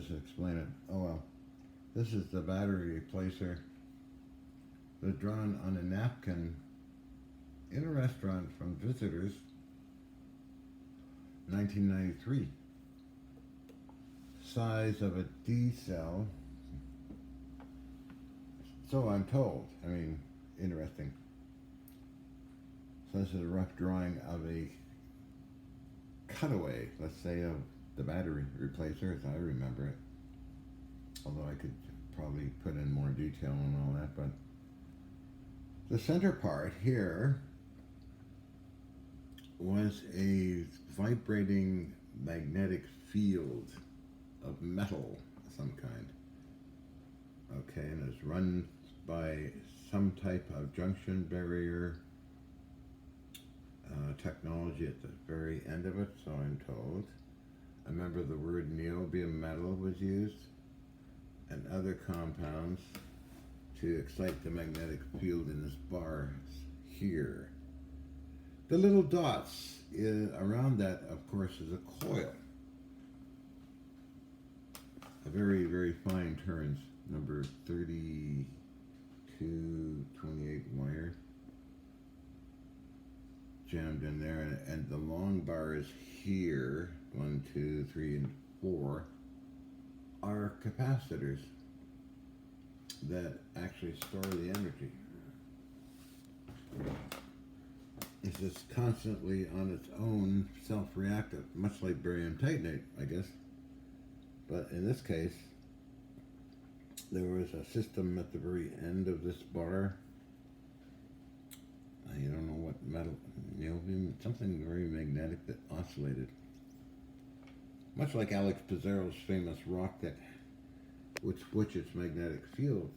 just explain it. Oh well. This is the battery replacer. They're drawn on a napkin in a restaurant from visitors, 1993. Size of a D cell. So I'm told. I mean, interesting. So this is a rough drawing of a cutaway, let's say, of the battery replacer as I remember it. Although I could probably put in more detail and all that, but the center part here was a vibrating magnetic field of metal of some kind. Okay, and it's run by some type of junction barrier technology at the very end of it, so I'm told. I remember the word niobium metal was used and other compounds to excite the magnetic field in this bar here. The little dots around that, of course, is a coil. A very, very fine turns, number 3228 wire jammed in there, and the long bars here, 1, 2, 3, and 4, are capacitors that actually store the energy. It's just constantly on its own self-reactive, much like barium titanate, I guess. But in this case, there was a system at the very end of this bar. I don't know what metal, niobium, something very magnetic that oscillated. Much like Alex Pizarro's famous rock that would switch its magnetic field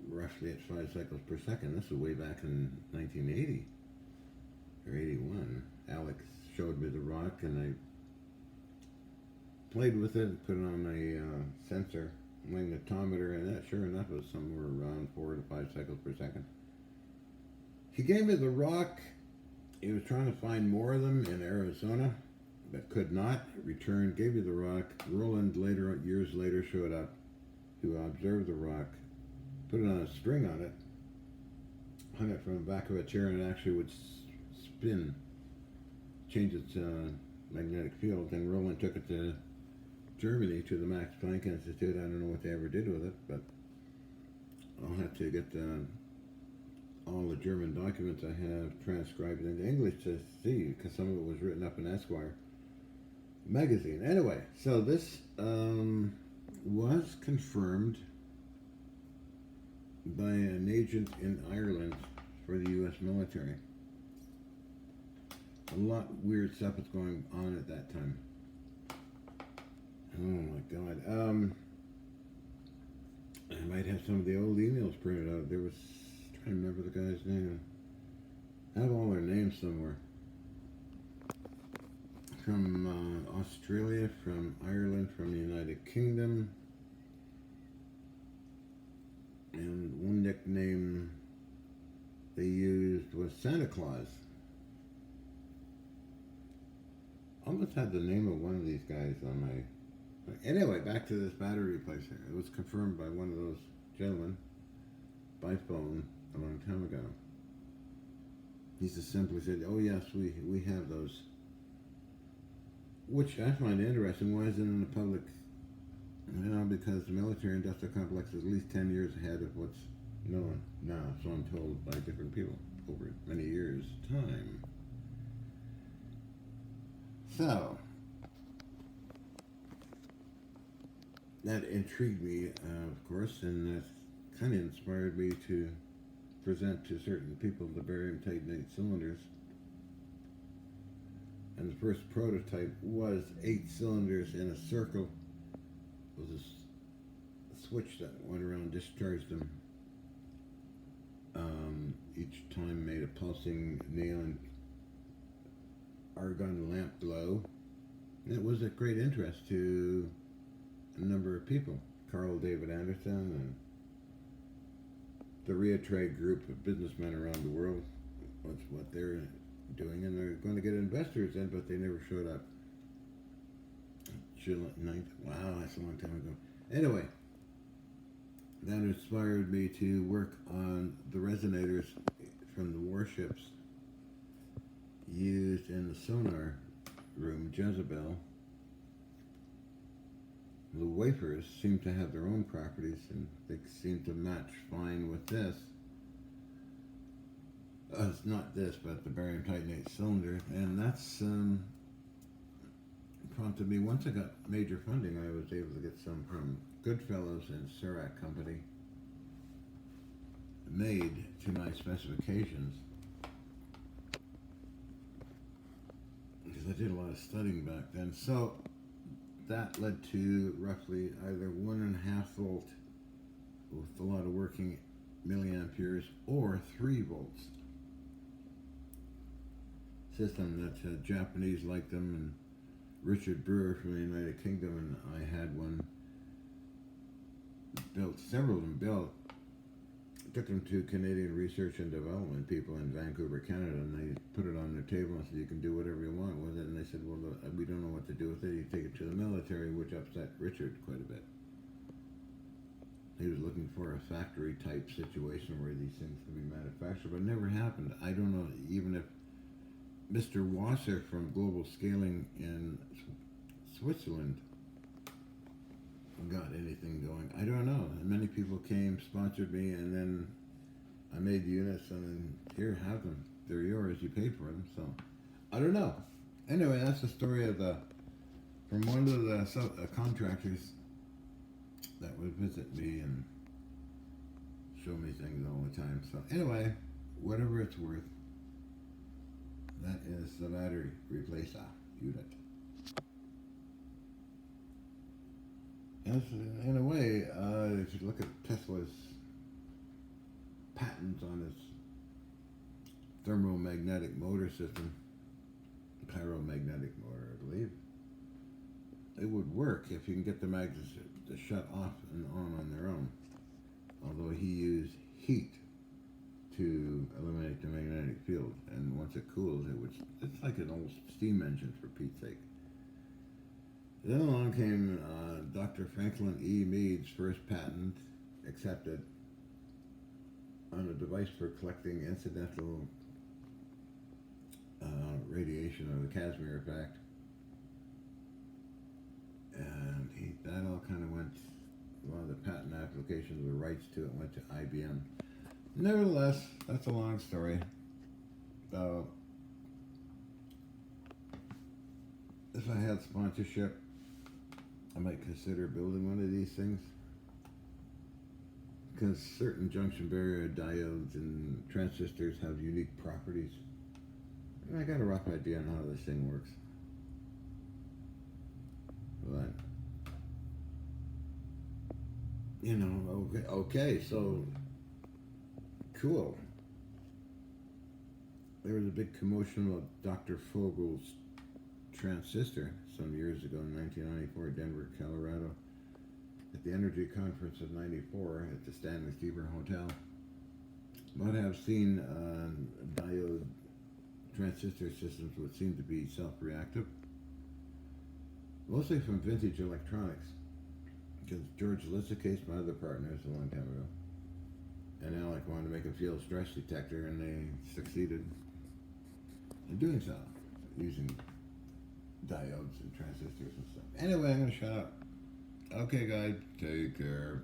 roughly at 5 cycles per second. This was way back in 1980 or 81. Alex showed me the rock and I played with it and put it on a sensor, magnetometer, and that sure enough was somewhere around 4 to 5 cycles per second. He gave me the rock. He was trying to find more of them in Arizona, but could not. Returned, gave me the rock. Roland later, years later, showed up to observe the rock, put it on a string on it, hung it from the back of a chair, and it actually would spin, change its magnetic field. And Roland took it to Germany to the Max Planck Institute. I don't know what they ever did with it, but I'll have to get all the German documents I have transcribed into English to see, because some of it was written up in Esquire magazine. Anyway, so this was confirmed by an agent in Ireland for the U.S. military. A lot of weird stuff was going on at that time. Oh my God. I might have some of the old emails printed out. There was, I'm trying to remember the guy's name. I have all their names somewhere. From Australia, from Ireland, from the United Kingdom. And one nickname they used was Santa Claus. I almost had the name of one of these guys on my... Anyway, back to this battery replacer. It was confirmed by one of those gentlemen by phone a long time ago. He just simply said, oh yes, we have those. Which I find interesting. Why isn't it in the public? You know, because the military industrial complex is at least 10 years ahead of what's known now, so I'm told by different people over many years' time. So, that intrigued me, of course, and that kind of inspired me to present to certain people the barium titanate cylinders. And the first prototype was 8 cylinders in a circle. It was a switch that went around, discharged them. Each time made a pulsing neon argon lamp glow. And it was of great interest to a number of people. Carl David Anderson and the Ria Trade group of businessmen around the world. That's what they're doing, and they're going to get investors in, but they never showed up. July 9th. Wow, that's a long time ago. Anyway, that inspired me to work on the resonators from the warships used in the sonar room, Jezebel. The wafers seem to have their own properties, and they seem to match fine with this. It's not this, but the barium titanate cylinder, and that's prompted me. Once I got major funding, I was able to get some from Goodfellows and Serac Company, made to my specifications, because I did a lot of studying back then. So that led to roughly either 1.5 volt with a lot of working milliamperes, or 3 volts system. That Japanese liked them, and Richard Brewer from the United Kingdom, and I had one built, several of them built. Took them to Canadian Research and Development people in Vancouver, Canada, and they put it on their table and said, you can do whatever you want with it. And they said, well, we don't know what to do with it. You take it to the military, which upset Richard quite a bit. He was looking for a factory type situation where these things can be manufactured, but it never happened. I don't know even if Mr. Wasser from Global Scaling in Switzerland got anything going. I don't know. And many people came, sponsored me, and then I made the units, and then here, have them. They're yours. You paid for them, so I don't know. Anyway, that's the story of from one of the contractors that would visit me and show me things all the time. So anyway, whatever it's worth, that is the battery replacer unit. Yes, in a way, if you look at Tesla's patents on its thermomagnetic motor system, pyromagnetic motor, I believe, it would work if you can get the magnets to shut off and on their own. Although he used heat to eliminate the magnetic field, and once it cools, it's like an old steam engine, for Pete's sake. Then along came Dr. Franklin E. Mead's first patent accepted on a device for collecting incidental radiation, or the Casimir effect. And that all kind of went, a lot of the patent applications, the rights to it went to IBM. Nevertheless, that's a long story. If I had sponsorship, I might consider building one of these things, because certain junction barrier diodes and transistors have unique properties. And I got a rough idea on how this thing works. But, you know, okay, so, cool. There was a big commotion about Dr. Fogel's transistor some years ago in 1994, Denver, Colorado, at the Energy Conference of '94 at the Stanley Steeper Hotel. Might have seen diode transistor systems would seem to be self-reactive, mostly from Vintage Electronics, because George Litzicase, my other partners, a long time ago, and Alec wanted to make a field stress detector, and they succeeded in doing so, using diodes and transistors and stuff. Anyway, I'm going to shut up. Okay, guys, take care.